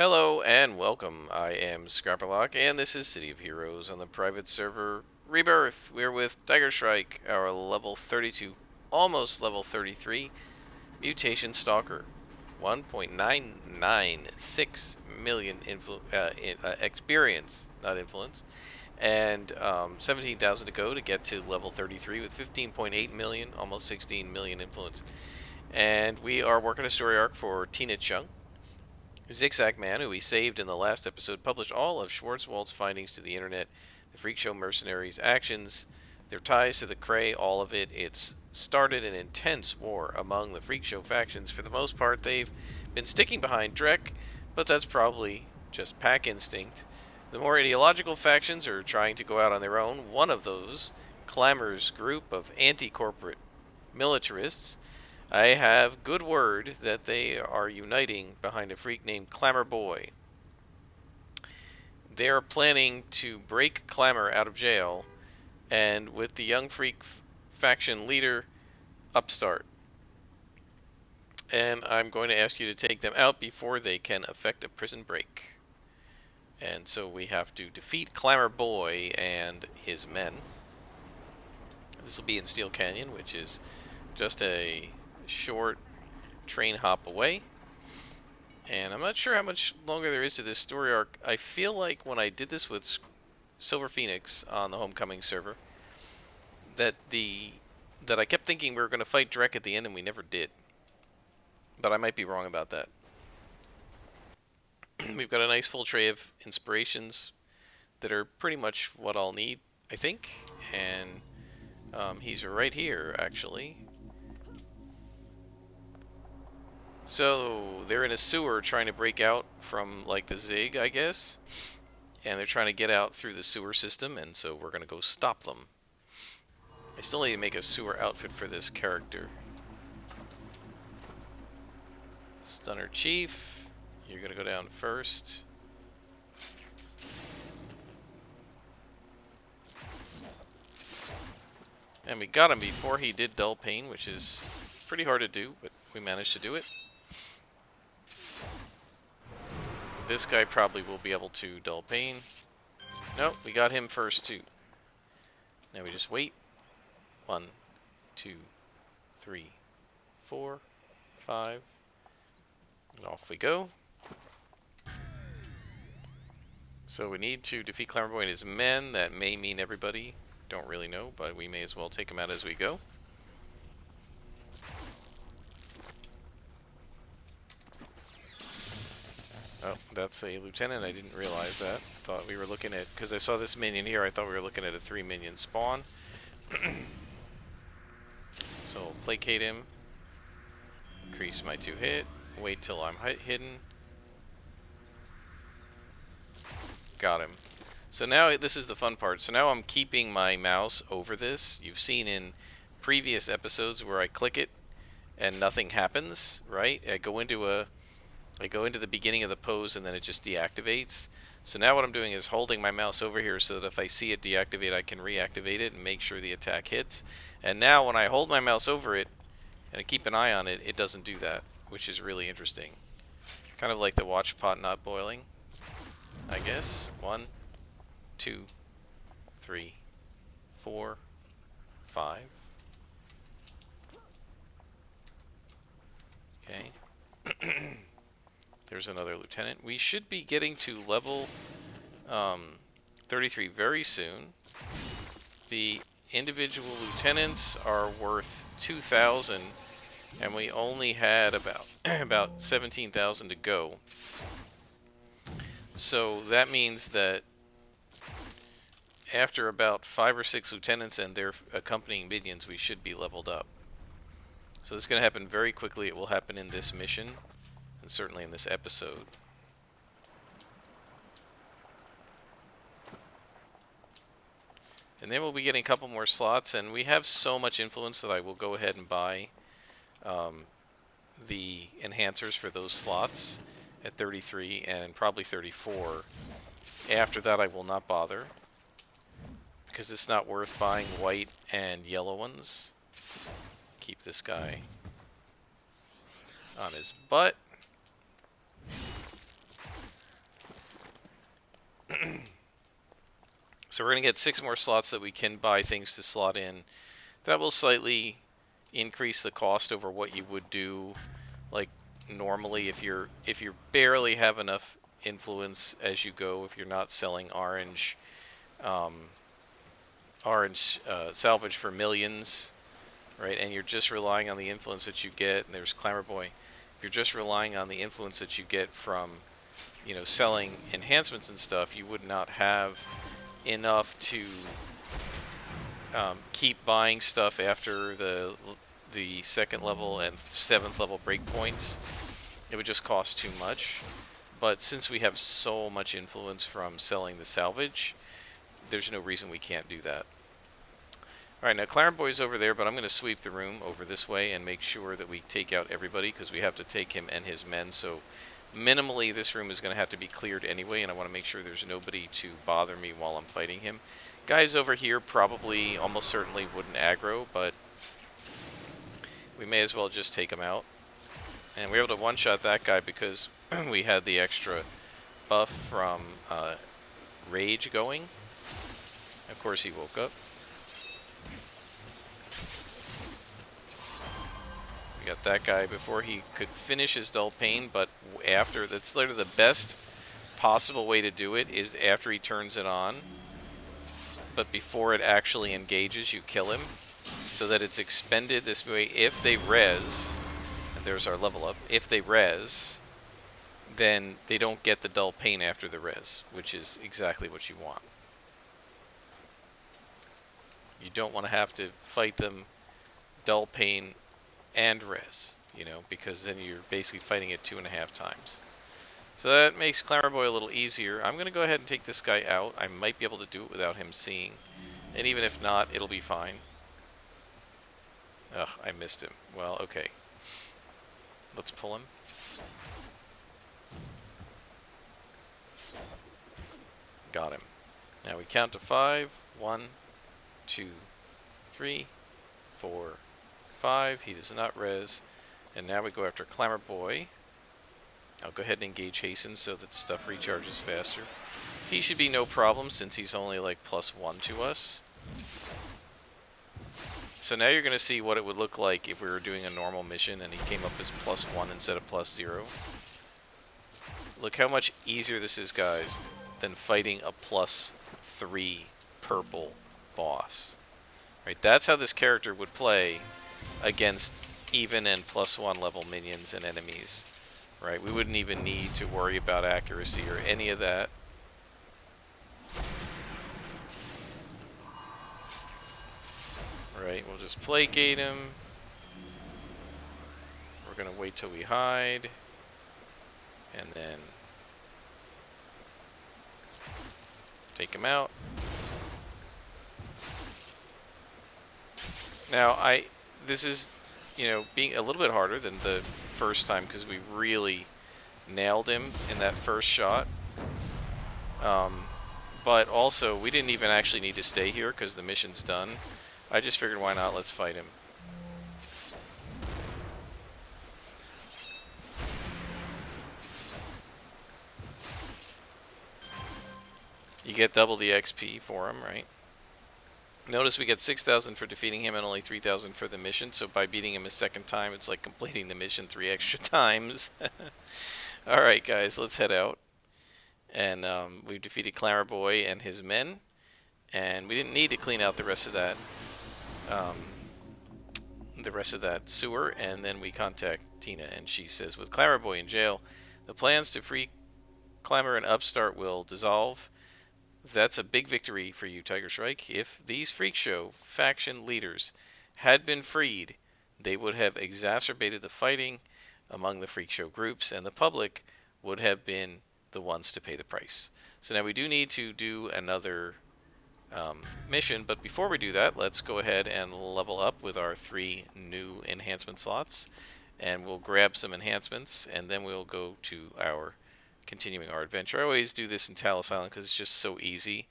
Hello and welcome. I am Scrapperlock, and this is City of Heroes on the private server Rebirth. We're with Shrike, our level 32, almost level 33 mutation Stalker. 1.996 million experience, not influence, and 17,000 to go to get to level 33 with 15.8 million, almost 16 million influence. And we are working a story arc for Tina Chung. Zigzag Man, who we saved in the last episode, published all of Schwarzwald's findings to the internet, the Freak Show mercenaries' actions, their ties to the Cray, all of it. It's started an intense war among the Freak Show factions. For the most part, they've been sticking behind Drek, but that's probably just pack instinct. The more ideological factions are trying to go out on their own. One of those, Clamor's group of anti-corporate militarists, I have good word that they are uniting behind a freak named Clamor Boy. They are planning to break Clamor out of jail, and with the young freak faction leader, Upstart. And I'm going to ask you to take them out before they can effect a prison break. And so we have to defeat Clamor Boy and his men. This will be in Steel Canyon, which is just a short train hop away. And I'm not sure how much longer there is to this story arc. I feel like when I did this with Silver Phoenix on the Homecoming server, that I kept thinking we were going to fight Drek at the end, and we never did. But I might be wrong about that. We've got a nice full tray of inspirations that are pretty much what I'll need, I think. And he's right here, actually. So they're in a sewer trying to break out from like the Zig, I guess. And they're trying to get out through the sewer system, and so we're going to go stop them. I still need to make a sewer outfit for this character. Stunner Chief, you're going to go down first. And we got him before he did Dull Pain, which is pretty hard to do, but we managed to do it. This guy probably will be able to Dull Pain. Nope, we got him first too. Now we just wait. 1, 2, 3, 4, 5. And off we go. So we need to defeat Clamor Boy and his men. That may mean everybody. Don't really know, but we may as well take him out as we go. Oh, that's a lieutenant. I didn't realize that. Thought we were looking at, because I saw this minion here, I thought we were looking at a 3 minion spawn. So placate him. Increase my 2 hit. Wait till I'm hidden. Got him. So now this is the fun part. So now I'm keeping my mouse over this. You've seen in previous episodes where I click it and nothing happens, right? I go into the beginning of the pose and then it just deactivates. So now what I'm doing is holding my mouse over here so that if I see it deactivate, I can reactivate it and make sure the attack hits. And now when I hold my mouse over it and I keep an eye on it, it doesn't do that, which is really interesting. Kind of like the watch pot not boiling, I guess. 1, 2, 3, 4, 5. Okay. There's another lieutenant. We should be getting to level 33 very soon. The individual lieutenants are worth 2,000, and we only had about 17,000 to go. So that means that after about 5 or 6 lieutenants and their accompanying minions, we should be leveled up. So this is going to happen very quickly. It will happen in this mission, and certainly in this episode. And then we'll be getting a couple more slots, and we have so much influence that I will go ahead and buy the enhancers for those slots at 33 and probably 34. After that I will not bother, because it's not worth buying white and yellow ones. Keep this guy on his butt. So we're going to get 6 more slots that we can buy things to slot in. That will slightly increase the cost over what you would do, like normally if you barely have enough influence as you go, if you're not selling um, orange salvage for millions, right? And you're just relying on the influence that you get. And there's Clamor Boy. If you're just relying on the influence that you get from, you know, selling enhancements and stuff, you would not have enough to keep buying stuff after the 2nd level and 7th level breakpoints. It would just cost too much. But since we have so much influence from selling the salvage, there's no reason we can't do that. Alright, now Clamor Boy's over there, but I'm going to sweep the room over this way and make sure that we take out everybody, because we have to take him and his men, so minimally this room is going to have to be cleared anyway, and I want to make sure there's nobody to bother me while I'm fighting him. Guys over here probably, almost certainly wouldn't aggro, but we may as well just take him out. And we're able to one-shot that guy because we had the extra buff from Rage going. Of course he woke up. We got that guy before he could finish his dull pain, but after. That's literally the best possible way to do it, is after he turns it on. But before it actually engages, you kill him, so that it's expended this way. If they res, and there's our level up, if they res, then they don't get the dull pain after the res, which is exactly what you want. You don't want to have to fight them dull pain and res, you know, because then you're basically fighting it 2.5 times. So that makes Clamor Boy a little easier. I'm going to go ahead and take this guy out. I might be able to do it without him seeing. And even if not, it'll be fine. Ugh, I missed him. Well, okay. Let's pull him. Got him. Now we count to 5. 1, 2, 3, 4, 5. He does not res. And now we go after Clamor Boy. I'll go ahead and engage Hasten so that stuff recharges faster. He should be no problem since he's only like +1 to us. So now you're going to see what it would look like if we were doing a normal mission and he came up as +1 instead of +0. Look how much easier this is, guys, than fighting a +3 purple boss. Right, that's how this character would play against even and +1 level minions and enemies. Right, we wouldn't even need to worry about accuracy or any of that. Right, we'll just placate him. We're going to wait till we hide. And then take him out. Now, this is, you know, being a little bit harder than the first time because we really nailed him in that first shot. But also, we didn't even actually need to stay here because the mission's done. I just figured, why not? Let's fight him. You get double the XP for him, right? Notice we get 6,000 for defeating him and only 3,000 for the mission, so by beating him a second time, it's like completing the mission 3 extra times. Alright guys, let's head out. And we've defeated Clamor Boy and his men, and we didn't need to clean out the rest of that sewer, and then we contact Tina, and she says, with Clamor Boy in jail, the plans to free Clamor and Upstart will dissolve. That's a big victory for you, Tiger Shrike. If these Freak Show faction leaders had been freed, they would have exacerbated the fighting among the Freak Show groups, and the public would have been the ones to pay the price. So now we do need to do another mission, but before we do that, let's go ahead and level up with our 3 new enhancement slots, and we'll grab some enhancements, and then we'll go to our continuing our adventure. I always do this in Talos Island because it's just so easy.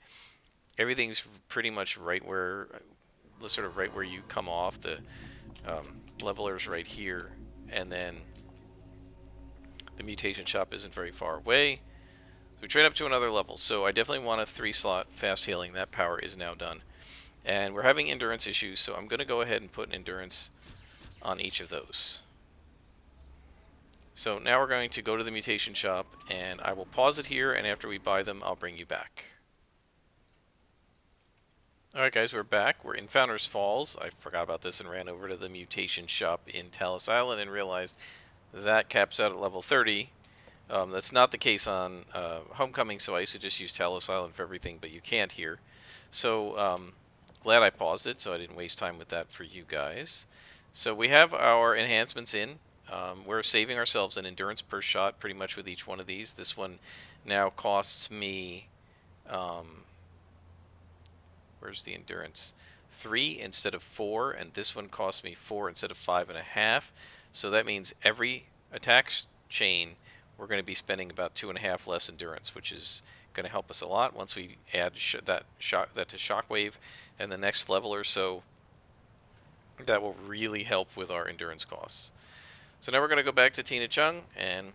Everything's pretty much right where, sort of right where you come off. The leveler's right here, and then the mutation shop isn't very far away. So we trade up to another level. So I definitely want a 3-slot fast healing. That power is now done. And we're having endurance issues, so I'm going to go ahead and put an endurance on each of those. So now we're going to go to the mutation shop, and I will pause it here, and after we buy them, I'll bring you back. Alright guys, we're back. We're in Founders Falls. I forgot about this and ran over to the mutation shop in Talus Island and realized that caps out at level 30. That's not the case on Homecoming, so I used to just use Talos Island for everything, but you can't here. So, glad I paused it so I didn't waste time with that for you guys. So we have our enhancements in. We're saving ourselves an endurance per shot pretty much with each one of these. This one now costs me, where's the endurance? 3 instead of 4, and this one costs me 4 instead of 5.5. So that means every attack chain we're going to be spending about 2.5 less endurance, which is going to help us a lot once we add that to Shockwave and the next level or so. That will really help with our endurance costs. So now we're going to go back to Tina Chung, and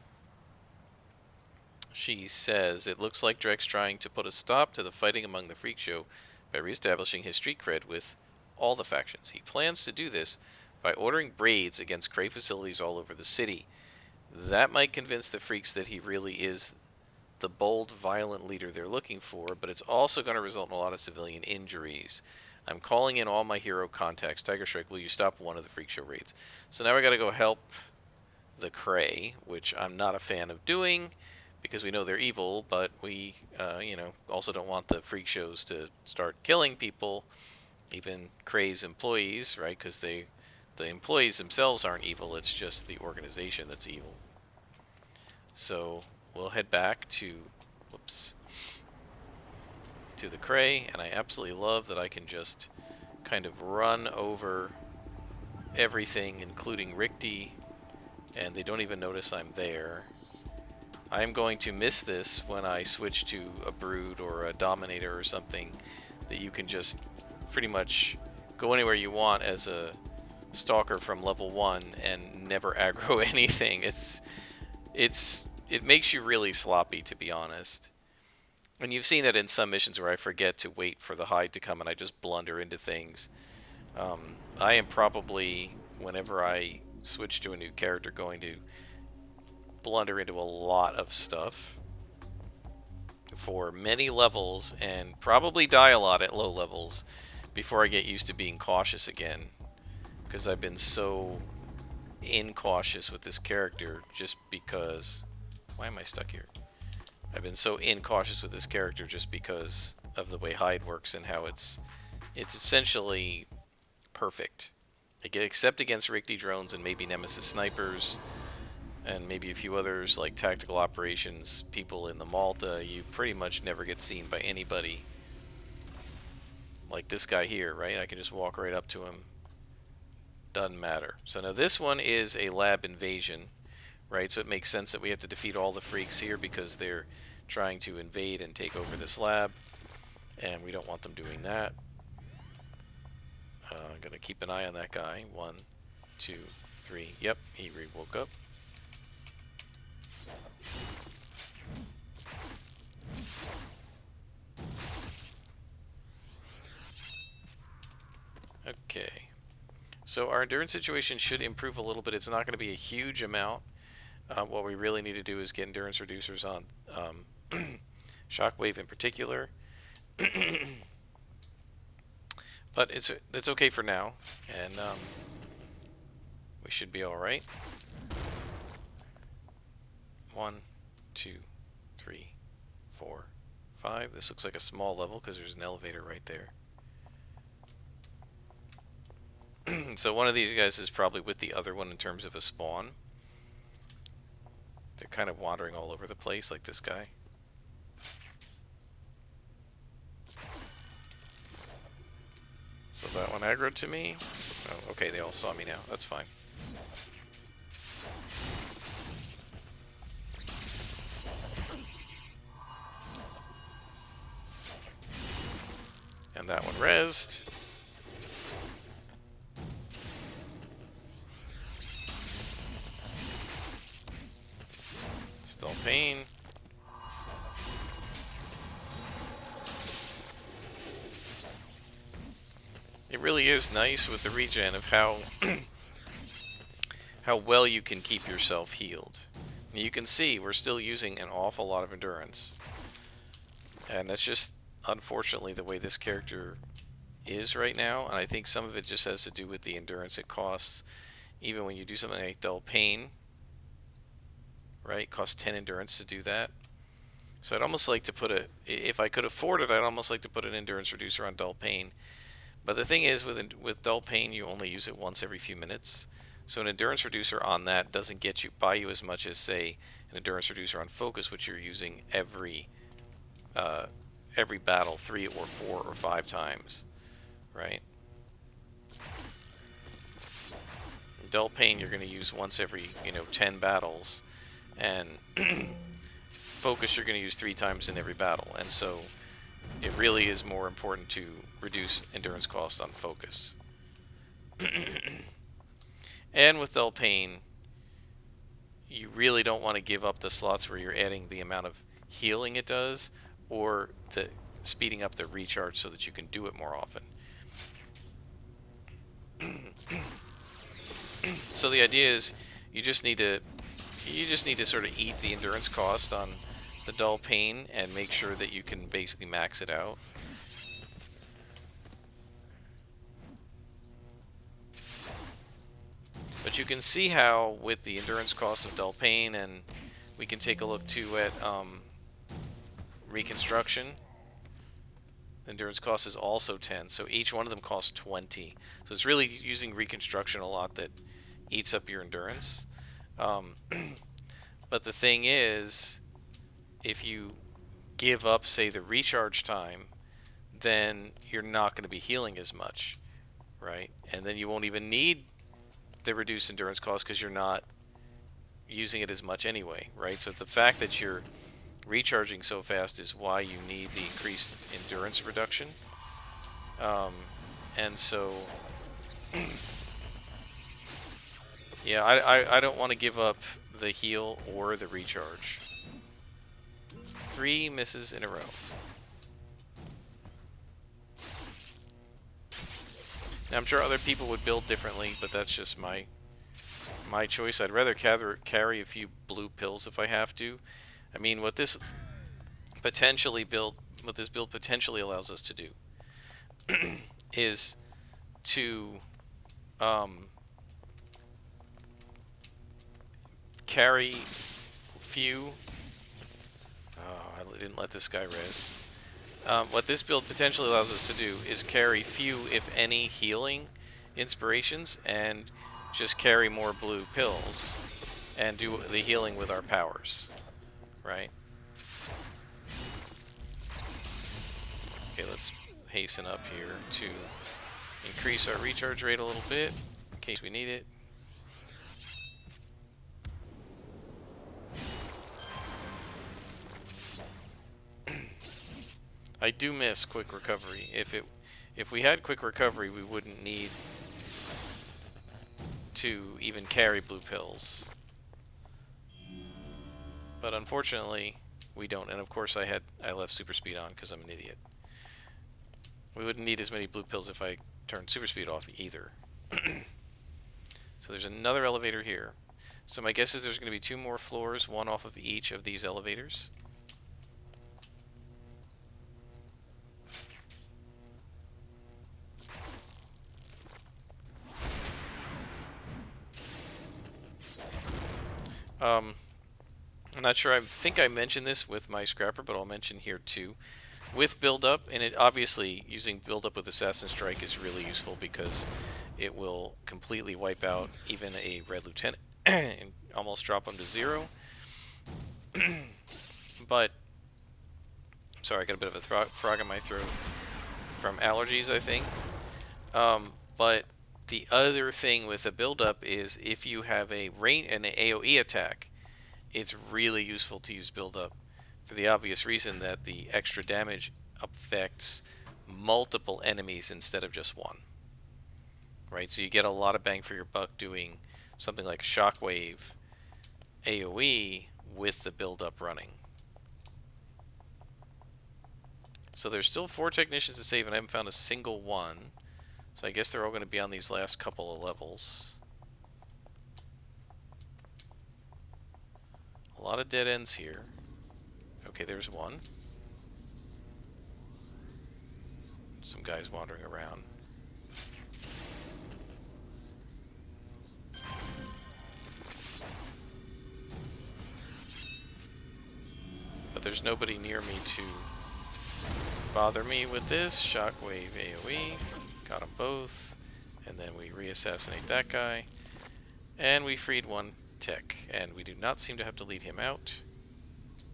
she says, it looks like Drek's trying to put a stop to the fighting among the Freak Show by reestablishing his street cred with all the factions. He plans to do this by ordering raids against Cray facilities all over the city. That might convince the freaks that he really is the bold, violent leader they're looking for, but it's also going to result in a lot of civilian injuries. I'm calling in all my hero contacts. Tiger Shrike, will you stop one of the Freak Show raids? So now we got to go help the Cray, which I'm not a fan of doing because we know they're evil, but we, also don't want the Freak Shows to start killing people, even Cray's employees, right? Because the employees themselves aren't evil, it's just the organization that's evil. So we'll head back to, to the Cray, and I absolutely love that I can just kind of run over everything, including Richter, and they don't even notice I'm there. I'm going to miss this when I switch to a Brood or a Dominator or something, that you can just pretty much go anywhere you want as a Stalker from level 1 and never aggro anything. It makes you really sloppy, to be honest. And you've seen that in some missions where I forget to wait for the hide to come and I just blunder into things. I am probably, whenever I switch to a new character, going to blunder into a lot of stuff for many levels and probably die a lot at low levels before I get used to being cautious again. Because I've been so incautious with this character just because... Why am I stuck here? I've been so incautious with this character just because of the way hide works and how it's essentially perfect. Except against Richter drones and maybe Nemesis snipers and maybe a few others like tactical operations people in the Malta, you pretty much never get seen by anybody. Like this guy here, right? I can just walk right up to him. Doesn't matter. So now this one is a lab invasion, right? So it makes sense that we have to defeat all the freaks here because they're trying to invade and take over this lab, and we don't want them doing that. I'm going to keep an eye on that guy. 1, 2, 3. Yep, he woke up. Okay. So our endurance situation should improve a little bit. It's not going to be a huge amount. What we really need to do is get endurance reducers on Shockwave in particular. But it's okay for now, and we should be all right. 1, 2, 3, 4, 5. This looks like a small level because there's an elevator right there. So one of these guys is probably with the other one in terms of a spawn. They're kind of wandering all over the place, like this guy. So that one aggroed to me. Oh, okay, they all saw me now. That's fine. And that one rezzed. Still pain. It really is nice with the regen of how how well you can keep yourself healed. You can see we're still using an awful lot of endurance. And that's just, unfortunately, the way this character is right now. And I think some of it just has to do with the endurance it costs. Even when you do something like Dull Pain, right? It costs 10 endurance to do that. So I'd almost like to put if I could afford it, I'd almost like to put an endurance reducer on Dull Pain. But the thing is, with Dull Pain, you only use it once every few minutes. So an endurance reducer on that doesn't buy you as much as, say, an endurance reducer on Focus, which you're using every battle 3 or 4 or 5 times, right? Dull Pain you're going to use once every 10 battles, and Focus you're going to use 3 times in every battle, and so it really is more important to reduce endurance cost on Focus. And with Dull Pain, you really don't want to give up the slots where you're adding the amount of healing it does, or the speeding up the recharge so that you can do it more often. So the idea is you just need to sort of eat the endurance cost on the Dull Pain and make sure that you can basically max it out. But you can see how with the endurance cost of Dull Pain, and we can take a look too at Reconstruction. The endurance cost is also 10, so each one of them costs 20. So it's really using Reconstruction a lot that eats up your endurance. But the thing is, if you give up, say, the recharge time, then you're not going to be healing as much, right? And then you won't even need the reduced endurance cost because you're not using it as much anyway, right? So it's the fact that you're recharging so fast is why you need the increased endurance reduction. And so, yeah, I don't want to give up the heal or the recharge. 3 misses in a row. Now, I'm sure other people would build differently, but that's just my choice. I'd rather carry a few blue pills if I have to. I mean, what this build potentially allows us to do is to carry few. Oh, I didn't let this guy res. What this build potentially allows us to do is carry few, if any, healing inspirations, and just carry more blue pills and do the healing with our powers, right? Okay, let's hasten up here to increase our recharge rate a little bit in case we need it. I do miss quick recovery. If we had quick recovery, we wouldn't need to even carry blue pills. But unfortunately, we don't. And of course, I left super speed on because I'm an idiot. We wouldn't need as many blue pills if I turned super speed off either. So there's another elevator here. So my guess is there's going to be 2 more floors, 1 off of each of these elevators. I'm not sure, I think I mentioned this with my scrapper, but I'll mention here too. With build-up, and it obviously using build-up with Assassin Strike is really useful because it will completely wipe out even a Red Lieutenant and almost drop them to 0. But, sorry, I got a bit of a frog in my throat from allergies, I think. But the other thing with a build-up is if you have an AoE attack, it's really useful to use build-up for the obvious reason that the extra damage affects multiple enemies instead of just one. Right? So you get a lot of bang for your buck doing something like Shockwave AoE with the build-up running. So there's still 4 technicians to save, and I haven't found a single one. So I guess they're all going to be on these last couple of levels. A lot of dead ends here. Okay, there's one. Some guys wandering around. But there's nobody near me to bother me with this. Shockwave AoE. Got them both. And then we re-assassinate that guy. And we freed one tech. And we do not seem to have to lead him out.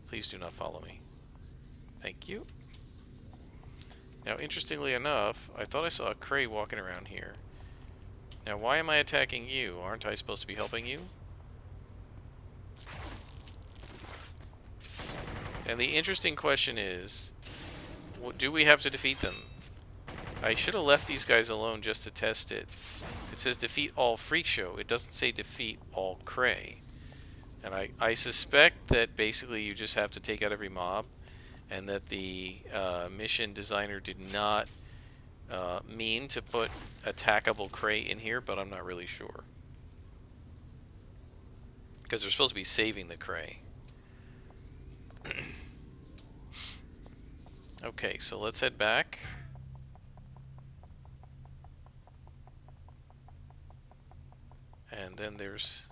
Please do not follow me. Thank you. Now, interestingly enough, I thought I saw a Cray walking around here. Now, why am I attacking you? Aren't I supposed to be helping you? And the interesting question is, do we have to defeat them? I should have left these guys alone just to test it. It says defeat all Freak Show. It doesn't say defeat all Cray. And I suspect that basically you just have to take out every mob, and that the mission designer did not mean to put attackable Cray in here, but I'm not really sure. Because they're supposed to be saving the Cray. Okay, so let's head back. And then there's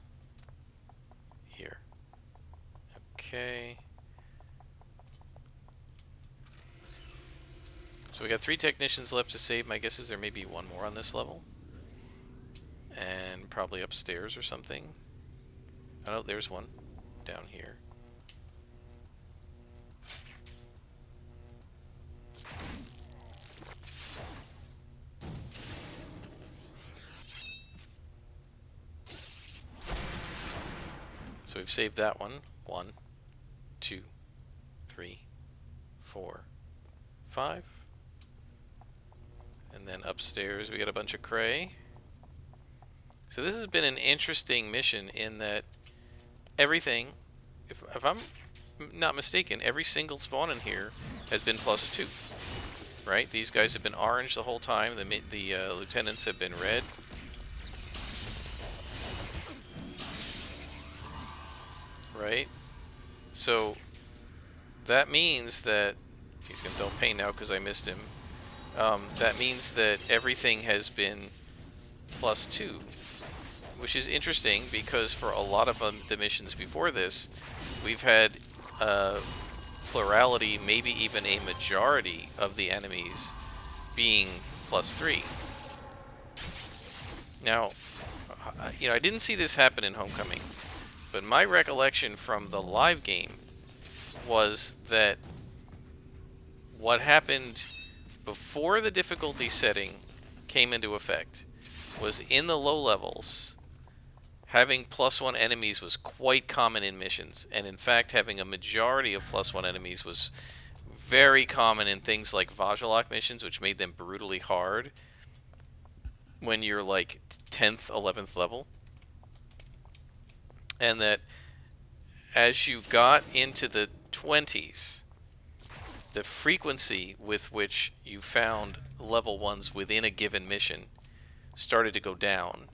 here. Okay. So we got 3 technicians left to save. My guess is there may be one more on this level. And probably upstairs or something. Oh no, there's one down here. So we've saved that one. 1, 2, 3, 4, 5. And then upstairs we got a bunch of Cray. So this has been an interesting mission in that everything, if I'm not mistaken, every single spawn in here has been +2. Right? These guys have been orange the whole time. The lieutenants have been red. Right? So that means that he's gonna don't pain now because I missed him. That means that everything has been +2, which is interesting because for a lot of the missions before this, we've had plurality, maybe even a majority of the enemies being +3. Now, you know, I didn't see this happen in Homecoming, but my recollection from the live game was that what happened before the difficulty setting came into effect was in the low levels, having +1 enemies was quite common in missions, and in fact having a majority of +1 enemies was very common in things like Vajjalak missions, which made them brutally hard when you're like 10th, 11th level. And that as you got into the 20s, the frequency with which you found level 1s within a given mission started to go down,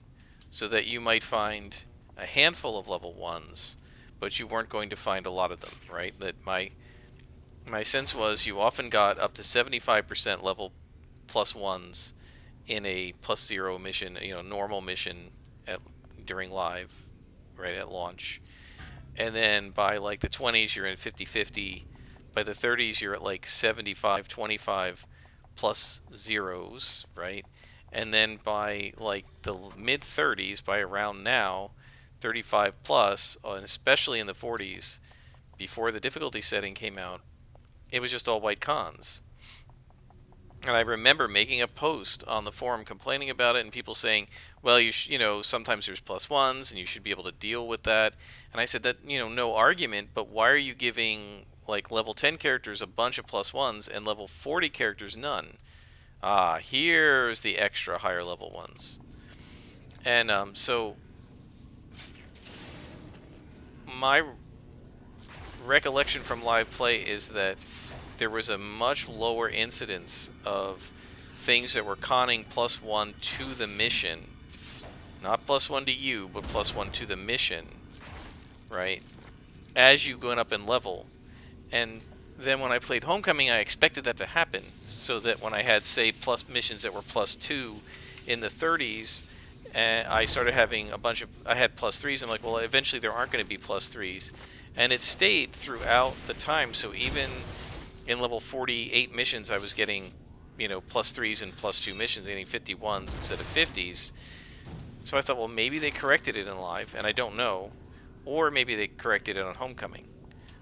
so that you might find a handful of level 1s, but you weren't going to find a lot of them, right? That my sense was you often got up to 75% level +1s in a +0 mission, you know, normal mission during live, right, at launch. And then by like the 20s you're in 50-50. By the 30s you're at like 75-25 plus zeros, right? And then by like the mid 30s, by around now, 35 plus, and especially in the 40s, before the difficulty setting came out, it was just all white cons. And I remember making a post on the forum complaining about it, and people saying, well, you know, sometimes there's +1s, and you should be able to deal with that. And I said that, you know, no argument, but why are you giving, like, level 10 characters a bunch of +1s, and level 40 characters none? Ah, here's the extra higher level ones. And, so, my recollection from live play is that there was a much lower incidence of things that were conning +1 to the mission, not +1 to you, but +1 to the mission, right? As you going up in level. And then when I played Homecoming, I expected that to happen, so that when I had, say, plus missions that were +2 in the 30s, and I started having I had +3s. I'm like, well, eventually there aren't going to be +3s, and it stayed throughout the time. So even in level 48 missions, I was getting, +3s and +2 missions, getting 51s instead of 50s. So I thought, well, maybe they corrected it in Live, and I don't know, or maybe they corrected it on Homecoming,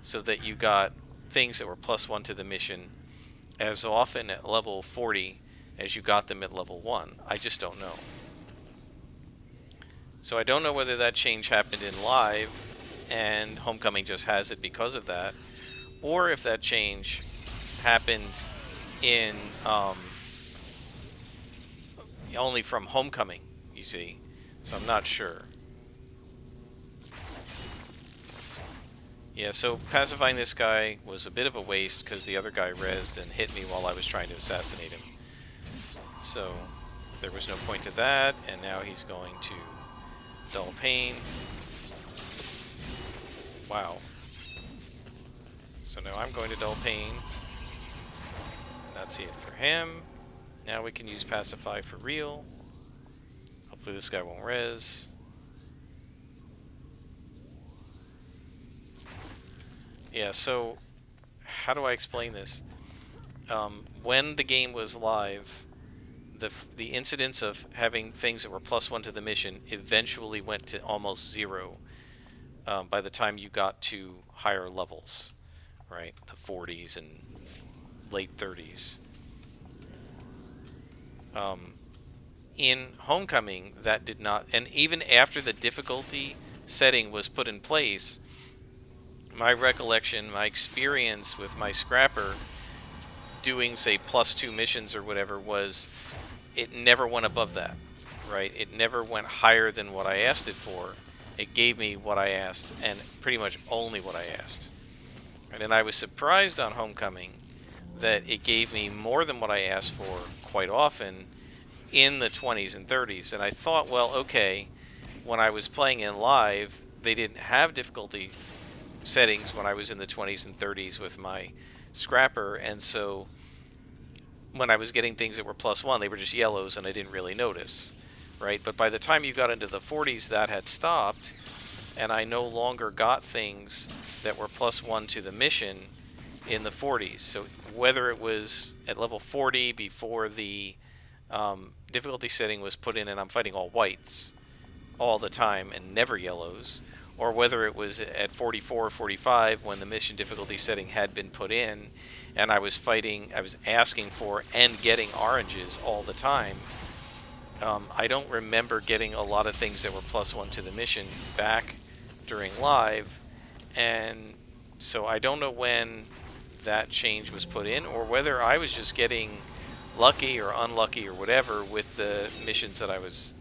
so that you got things that were +1 to the mission as often at level 40 as you got them at level 1. I just don't know. So I don't know whether that change happened in Live and Homecoming just has it because of that, or if that change happened in only from Homecoming, you see. So I'm not sure. Yeah, so pacifying this guy was a bit of a waste because the other guy rezzed and hit me while I was trying to assassinate him. So there was no point to that, and now he's going to dull pain. Wow. So now I'm going to dull pain. That's it for him. Now we can use pacify for real. Hopefully this guy won't res. Yeah, so how do I explain this? When the game was live, the incidence of having things that were +1 to the mission eventually went to almost 0 by the time you got to higher levels, right? The 40s and late 30s. In Homecoming, that did not, and even after the difficulty setting was put in place, my recollection, my experience with my scrapper doing, say, +2 missions or whatever was, it never went above that, right? It never went higher than what I asked it for. It gave me what I asked, and pretty much only what I asked. And then I was surprised on Homecoming that it gave me more than what I asked for quite often in the 20s and 30s. And I thought, well, okay, when I was playing in Live, they didn't have difficulty settings when I was in the 20s and 30s with my scrapper, and so when I was getting things that were +1, they were just yellows and I didn't really notice, right? But by the time you got into the 40s, that had stopped, and I no longer got things that were +1 to the mission in the 40s. So whether it was at level 40 before the difficulty setting was put in and I'm fighting all whites all the time and never yellows, or whether it was at 44 or 45 when the mission difficulty setting had been put in and I was asking for and getting oranges all the time. I don't remember getting a lot of things that were +1 to the mission back during Live, and so I don't know when that change was put in, or whether I was just getting lucky or unlucky or whatever with the missions that I was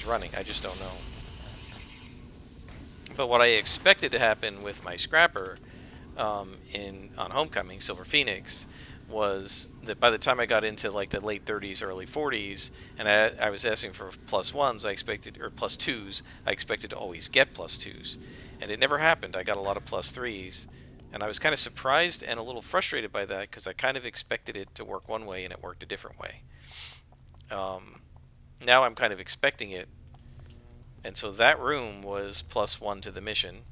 running. I just don't know. But what I expected to happen with my scrapper on Homecoming, Silver Phoenix, was that by the time I got into like the late 30s, early 40s, and I was asking for +1s, or +2s, I expected to always get +2s. And it never happened. I got a lot of +3s. And I was kind of surprised and a little frustrated by that, because I kind of expected it to work one way and it worked a different way. Now I'm kind of expecting it. And so that room was +1 to the mission,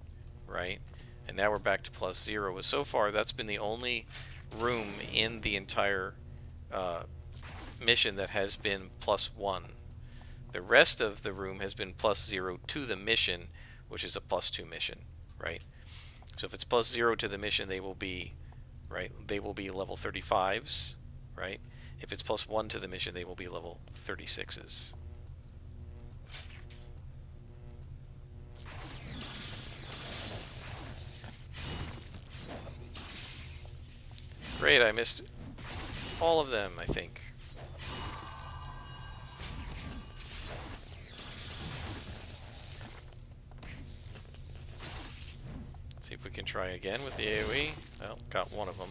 right? And now we're back to +0. So far, that's been the only room in the entire mission that has been +1. The rest of the room has been +0 to the mission, which is a +2 mission, right? So if it's +0 to the mission, they will be, right? They will be level 35s, right? If it's +1 to the mission, they will be level 36s. Great, I missed all of them, I think. See if we can try again with the AoE. Well, got one of them.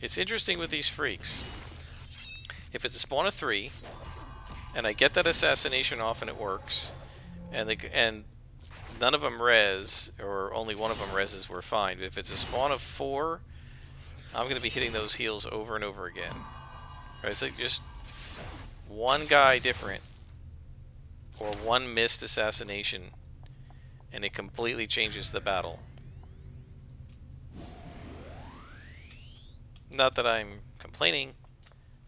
It's interesting with these freaks. If it's a spawn of 3, and I get that assassination off and it works, and none of them res, or only one of them reses, we're fine. But if it's a spawn of 4, I'm going to be hitting those heals over and over again. Right, it's like just one guy different, or one missed assassination, and it completely changes the battle. Not that I'm complaining,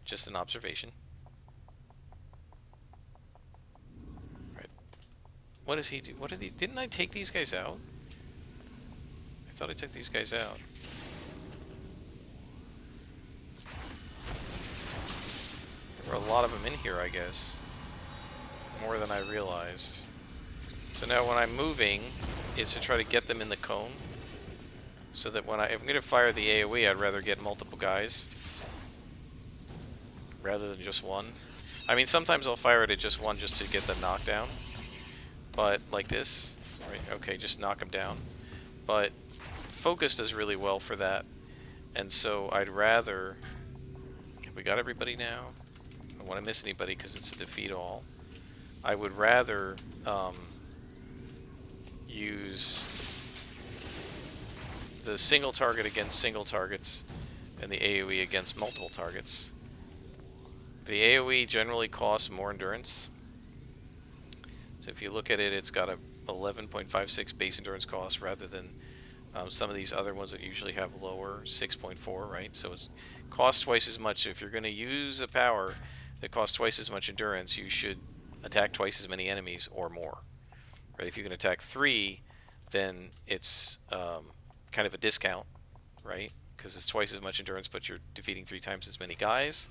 just an observation. Right. What does he do? What did he... Didn't I take these guys out? I thought I took these guys out. There were a lot of them in here, I guess. More than I realized. So now when I'm moving, is to try to get them in the cone. So that when if I'm going to fire the AoE, I'd rather get multiple guys. Rather than just one. I mean, sometimes I'll fire it at just one just to get the knockdown. But, like this. Right, okay, just knock them down. But, focus does really well for that. And so I'd rather... We got everybody now. I don't want to miss anybody because it's a defeat all. I would rather use the single target against single targets and the AoE against multiple targets. The AoE generally costs more endurance. So if you look at it, it's got a 11.56 base endurance cost rather than some of these other ones that usually have lower, 6.4, right? So it costs twice as much. If you're going to use a power that costs twice as much endurance, you should attack twice as many enemies or more. Right? If you can attack 3, then it's kind of a discount, right? Because it's twice as much endurance, but you're defeating 3 times as many guys.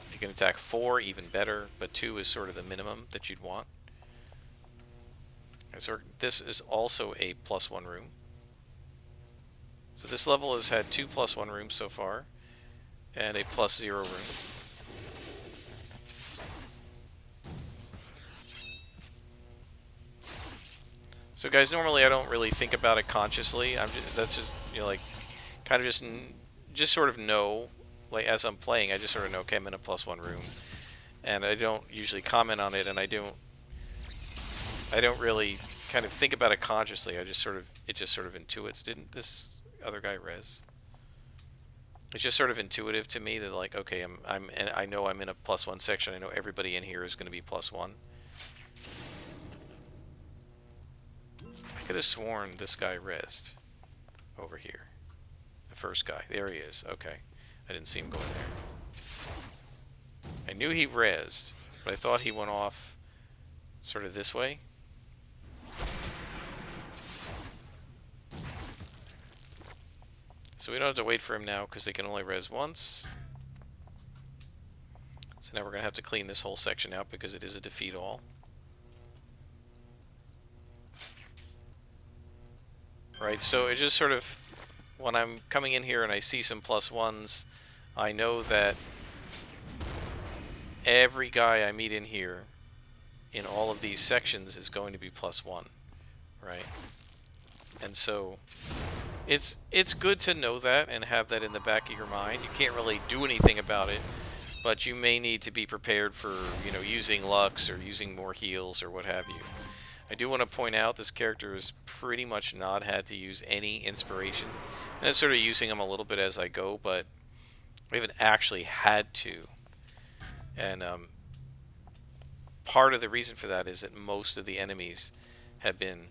If you can attack 4, even better, but 2 is sort of the minimum that you'd want. And so this is also a +1 room. So this level has had 2 +1 rooms so far, and a +0 room. So guys, normally I don't really think about it consciously. That's just, you know, like, kind of just sort of know, like, as I'm playing, I just sort of know, okay, I'm in a +1 room. And I don't usually comment on it, and I don't really kind of think about it consciously. It just sort of intuits. Didn't this other guy res? It's just sort of intuitive to me that, like, okay, I know I'm in a +1 section. I know everybody in here is going to be +1. I could have sworn this guy rezzed over here. The first guy. There he is. Okay. I didn't see him going there. I knew he rezzed, but I thought he went off sort of this way. So we don't have to wait for him now because they can only res once. So now we're going to have to clean this whole section out because it is a defeat all. Right, so it just sort of, when I'm coming in here and I see some +1s, I know that every guy I meet in here in all of these sections is going to be +1, right? And so it's good to know that and have that in the back of your mind. You can't really do anything about it, but you may need to be prepared for, you know, using Lux or using more heals or what have you. I do want to point out this character has pretty much not had to use any inspirations. And I'm sort of using them a little bit as I go, but I haven't actually had to. And part of the reason for that is that most of the enemies have been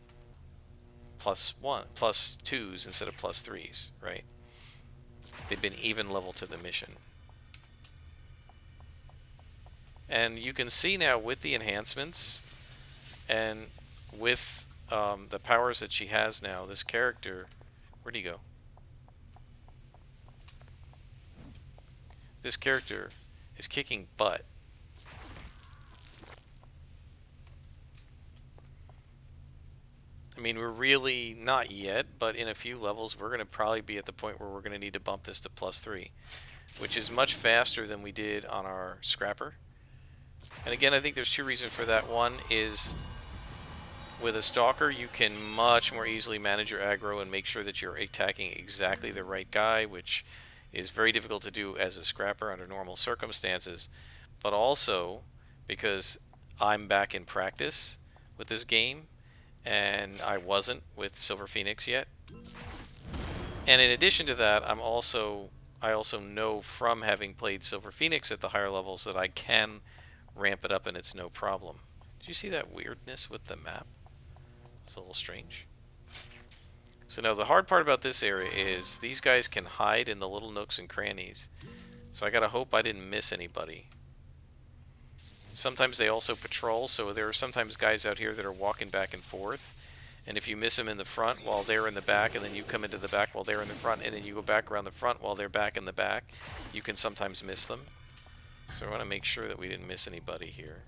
+2s instead of +3s, right? They've been even level to the mission. And you can see now with the enhancements and with the powers that she has now, this character, where'd he go? This character is kicking butt. I mean, we're really not yet, but in a few levels we're going to probably be at the point where we're going to need to bump this to +3, which is much faster than we did on our Scrapper. And again, I think there's 2 reasons for that. One is, with a Stalker, you can much more easily manage your aggro and make sure that you're attacking exactly the right guy, which is very difficult to do as a scrapper under normal circumstances, but also because I'm back in practice with this game, and I wasn't with Silver Phoenix yet. And in addition to that, I also know from having played Silver Phoenix at the higher levels that I can ramp it up and it's no problem. Did you see that weirdness with the map? It's a little strange. So now the hard part about this area is these guys can hide in the little nooks and crannies. So I gotta hope I didn't miss anybody. Sometimes they also patrol, so there are sometimes guys out here that are walking back and forth. And if you miss them in the front while they're in the back, and then you come into the back while they're in the front, and then you go back around the front while they're back in the back, you can sometimes miss them. So I want to make sure that we didn't miss anybody here.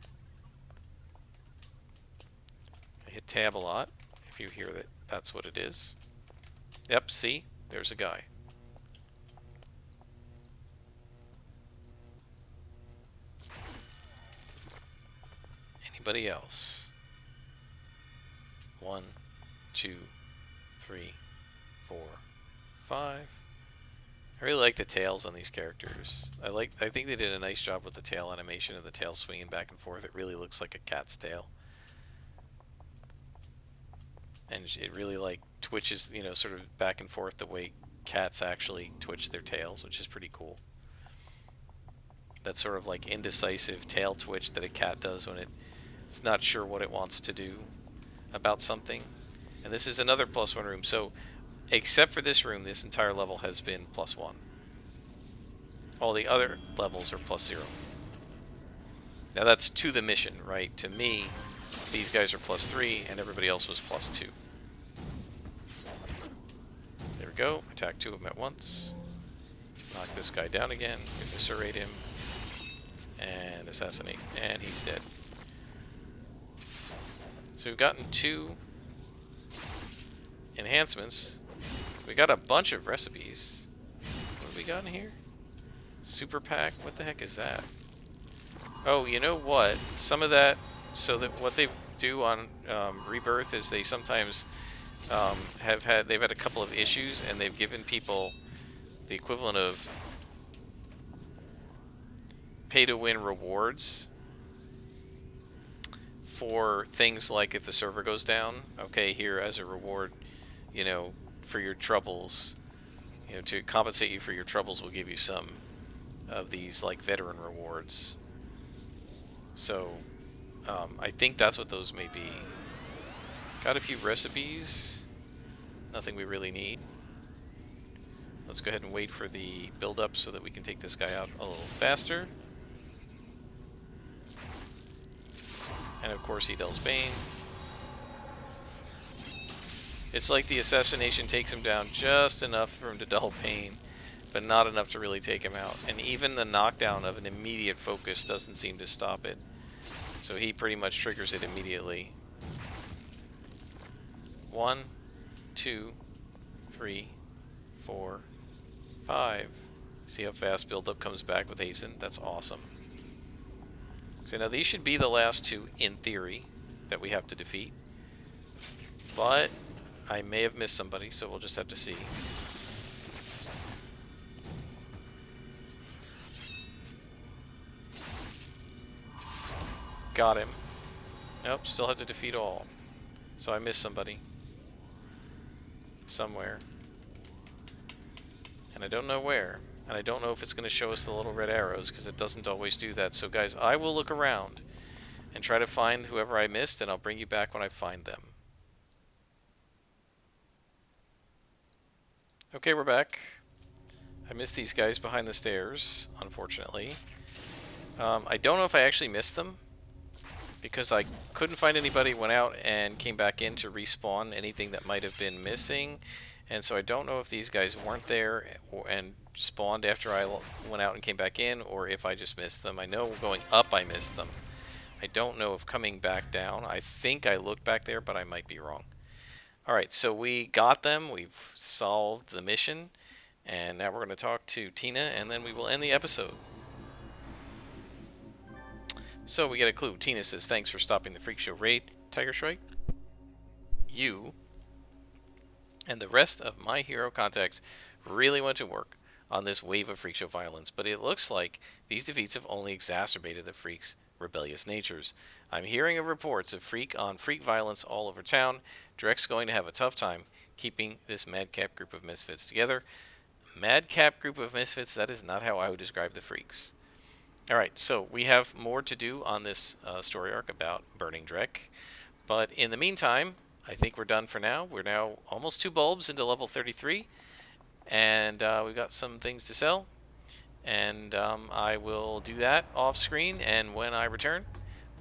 I hit tab a lot, if you hear that that's what it is. Yep, see? There's a guy. Anybody else? 1, 2, 3, 4, 5. I really like the tails on these characters. I think they did a nice job with the tail animation and the tail swinging back and forth. It really looks like a cat's tail. And it really like twitches, you know, sort of back and forth the way cats actually twitch their tails, which is pretty cool. That sort of like indecisive tail twitch that a cat does when it's not sure what it wants to do about something. And this is another +1 room, so except for this room, this entire level has been +1. All the other levels are +0. Now that's to the mission, right? To me, these guys are +3 and everybody else was +2. There we go. Attack 2 of them at once. Knock this guy down again. Eviscerate him. And assassinate. And he's dead. So we've gotten 2 enhancements. We got a bunch of recipes. What have we got in here? Super pack? What the heck is that? Oh, you know what? Some of that, so that what they do on Rebirth is they sometimes they've had a couple of issues and they've given people the equivalent of pay-to-win rewards for things like if the server goes down. Okay, here as a reward, you know, for your troubles, you know, to compensate you for your troubles, we'll give you some of these like veteran rewards. So I think that's what those may be. Got a few recipes. Nothing we really need. Let's go ahead and wait for the build up so that we can take this guy out a little faster. And of course he deals Bane. It's like the assassination takes him down just enough for him to dull Bane, but not enough to really take him out. And even the knockdown of an immediate focus doesn't seem to stop it. So he pretty much triggers it immediately. 1, 2, 3, 4, 5. See how fast build-up comes back with Hasten? That's awesome. So now these should be the last 2, in theory, that we have to defeat. But I may have missed somebody, so we'll just have to see. Got him. Nope, still have to defeat all. So I missed somebody. Somewhere. And I don't know where. And I don't know if it's going to show us the little red arrows, because it doesn't always do that. So guys, I will look around and try to find whoever I missed, and I'll bring you back when I find them. Okay, we're back. I missed these guys behind the stairs, unfortunately. I don't know if I actually missed them, because I couldn't find anybody, went out and came back in to respawn anything that might have been missing. And so I don't know if these guys weren't there and spawned after I went out and came back in, or if I just missed them. I know going up I missed them. I don't know if coming back down. I think I looked back there, but I might be wrong. Alright, so we got them. We've solved the mission. And now we're going to talk to Tina, and then we will end the episode. So we get a clue. Tina says, "Thanks for stopping the Freak Show raid, Tiger Shrike. You and the rest of my hero contacts really went to work on this wave of freak show violence, but it looks like these defeats have only exacerbated the freaks' rebellious natures. I'm hearing of reports of freak on freak violence all over town. Drek's going to have a tough time keeping this madcap group of misfits together. Madcap group of misfits, that is not how I would describe the freaks. Alright, so we have more to do on this story arc about burning Drek. But in the meantime, I think we're done for now. We're now almost 2 bulbs into level 33. And we've got some things to sell. And I will do that off screen. And when I return,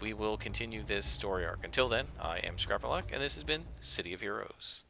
we will continue this story arc. Until then, I am Scarpalock, and this has been City of Heroes.